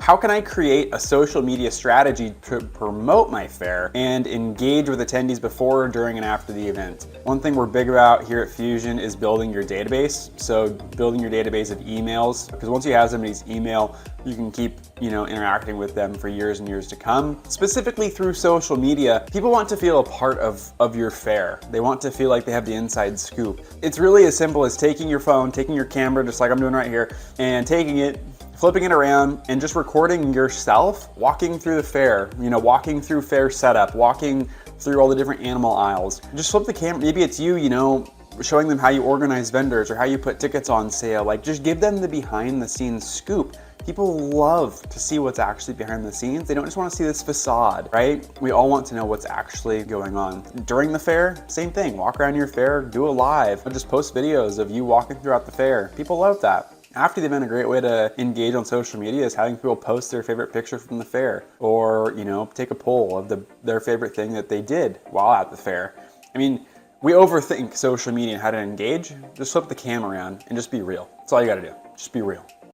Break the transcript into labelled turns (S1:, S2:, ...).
S1: how can I create a social media strategy to promote my fair and engage with attendees before, during, and after the event? One thing we're big about here at Fusion is building your database. So building your database of emails, because once you have somebody's email, you can keep, interacting with them for years and years to come. Specifically through social media, people want to feel a part of your fair. They want to feel like they have the inside scoop. It's really as simple as taking your phone, taking your camera, just like I'm doing right here, and taking it, flipping it around, and just recording yourself walking through the fair, walking through fair setup, walking through all the different animal aisles. Just flip the camera, maybe it's you, showing them how you organize vendors or how you put tickets on sale. Like, just give them the behind the scenes scoop. People love to see what's actually behind the scenes. They don't just want to see this facade, right? We all want to know what's actually going on. During the fair, same thing. Walk around your fair, do a live, or just post videos of you walking throughout the fair. People love that. After the event, a great way to engage on social media is having people post their favorite picture from the fair, or take a poll of their favorite thing that they did while at the fair. I mean, we overthink social media and how to engage. Just flip the camera around and just be real. That's all you gotta do. Just be real.